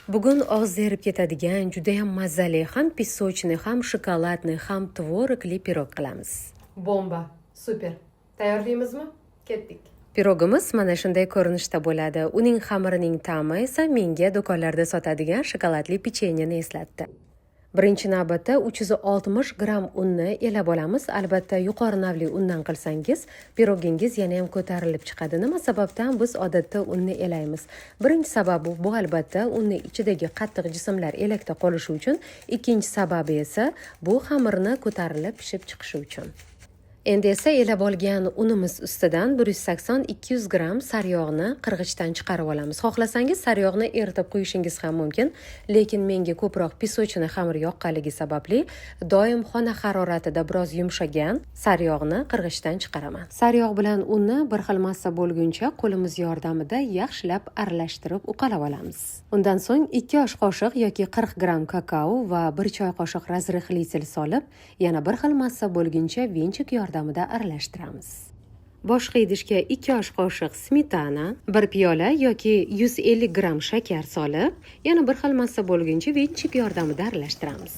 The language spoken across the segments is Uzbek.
Bugun og'iz erib ketadigan judayam mazali ham pisochni, ham shokoladni, ham tvorogli pirog qilamiz. Bomba, super. Tayyorlaymizmi? Ketdik. Pirogimiz mana shunday ko'rinishda bo'ladi. Uning xamirining ta'mi esa menga do'konlarda sotadigan shokoladli pechenyeni eslatdi. Birinchi navbatda 360 gramm unni elab olamiz. Albatta, yuqori navli undan qilsangiz, pirogingiz yana ham ko'tarilib chiqadi. Nima sababdan biz odatda unni elaymiz? Birinchi sababi bu albatta unni ichidagi qattiq jismlar elakda qolishi uchun, ikkinchi sababi esa bu xamirni ko'tarilib pishib chiqishi uchun. Endi esa elab olgan unimiz ustidan 180-200 gramm saryog'ni qirg'ichdan chiqarib olamiz. Xohlasangiz saryog'ni eritib qo'yishingiz ham mumkin, lekin menga ko'proq pisochni xamir yoqqanligi sababli doim xona haroratida biroz yumshagan saryog'ni qirg'ichdan chiqaraman. Saryog' bilan unni bir xil massa bo'lguncha qo'limiz yordamida yaxshilab aralashtirib uqalab olamiz. Undan so'ng 2 osh qoshiq yoki 40 gramm kakao va 1 choy qoshiq razrixlitel solib, yana bir xil massa bo'lguncha venchik yordamida aralashtiramiz. Boshqa idishga 2 osh qoshiq smetana, 1 piyola yoki 150 gramm shakar solib, yana bir xil massa bo'lguncha venchik yordamida aralashtiramiz.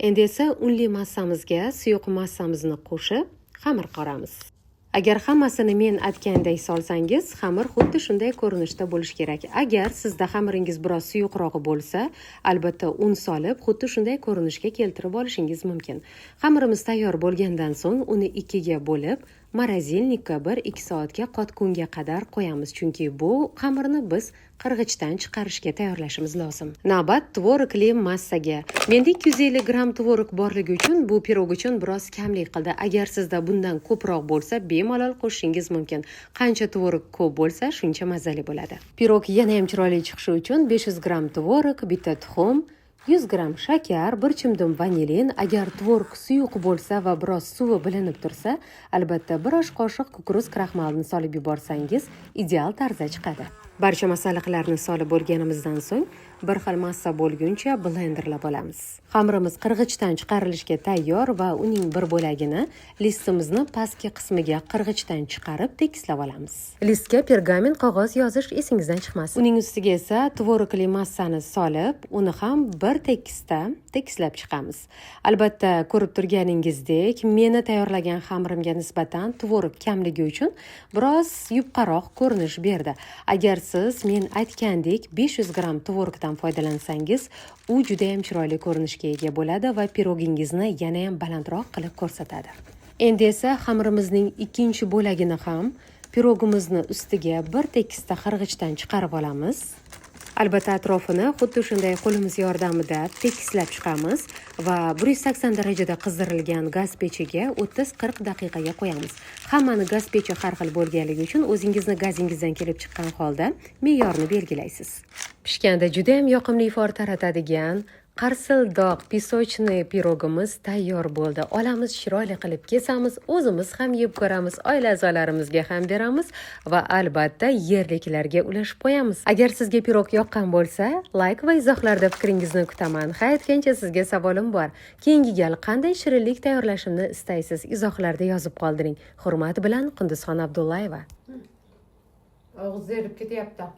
Endi esa unli massamizga suyuq massamizni qo'shib, xamir qoramiz. Agar hammasini men aytganday solsangiz, xamir xuddi shunday ko'rinishda bo'lishi kerak. Agar sizda xamiringiz biroz suyuqroq bo'lsa, albatta un solib, xuddi shunday ko'rinishga keltirib olishingiz mumkin. Xamirimiz tayyor bo'lgandan so'ng uni ikkiga bo'lib, morozilnikka 1-2 soatga qotgunga qadar qo'yamiz, chunki bu xamirni biz qirg'ichdan chiqarishga tayyorlashimiz lozim. Navbat tvorogli massaga. Menda 250 gramm tvorog borligi uchun bu pirog uchun biroz kamlik qildi. Agar sizda bundan ko'proq bo'lsa, bemalol qo'shishingiz mumkin. Qancha tvorog ko'p bo'lsa, shuncha mazali bo'ladi. Pirog yana ham chiroyli chiqishi uchun 500 gramm tvorog, bitta tuxum, 100 gramm shakar, 1 chimdim vanilin. Agar tvorog suyuq bo'lsa va biroz suvi bilinib tursa, albatta 1 osh qoshiq kukroz kraxmalini solib yuborsangiz, ideal tarzda chiqadi. Barcha masalliqlarni solib bo'lganimizdan so'ng, bir xil massa bo'lguncha blenderlab olamiz. Xamirimiz qirg'ichdan chiqarilishga tayyor va uning bir bo'lagini listimizni pastki qismiga qirg'ichdan chiqarib tekislab olamiz. Listga pergament qog'oz yozish esingizdan chiqmasin. Uning ustiga esa tvorogli massani solib, uni ham bir tekisda tekislab chiqamiz. Albatta, ko'rib turganingizdek, meni tayyorlagan xamirimga nisbatan tvorog kamligi uchun biroz yupqaroq ko'rinish berdi. Agar siz men aytgandek 500 gramm tvorogdan foydalansangiz, u juda ham chiroyli ko'rinishga ega bo'ladi va pirogingizni yana ham balandroq qilib ko'rsatadi. Endi esa xamirimizning ikkinchi bo'lagini ham pirogimizni ustiga bir tekisda qirg'ichdan chiqarib olamiz. Albatta, atrofini xuddi shunday qo'limiz yordamida tekislab chiqamiz va 180 darajada qizdirilgan gaz pechiga 30-40 daqiqaga qo'yamiz. Hammani gaz pechi har xil bo'lganligi uchun o'zingizni gazingizdan kelib chiqqan holda me'yorni belgilaysiz. Pishganda juda ham yoqimli ifor taratadigan qarsildoq pisochni pirogimiz tayyor bo'ldi. Olamiz, chiroyli qilib kesamiz, o'zimiz ham yeb ko'ramiz, oila a'zolarimizga ham beramiz va albatta yerliklarga ulashib qo'yamiz. Agar sizga pirog yoqqan bo'lsa, like va izohlarda fikringizni kutaman. Hayotgancha sizga savolim bor. Keyingi gal qanday shirinlik tayyorlashimni istaysiz? Izohlarda yozib qoldiring. Hurmat bilan, Qunduzxon Abdullayeva. Og'iz erib ketyapti.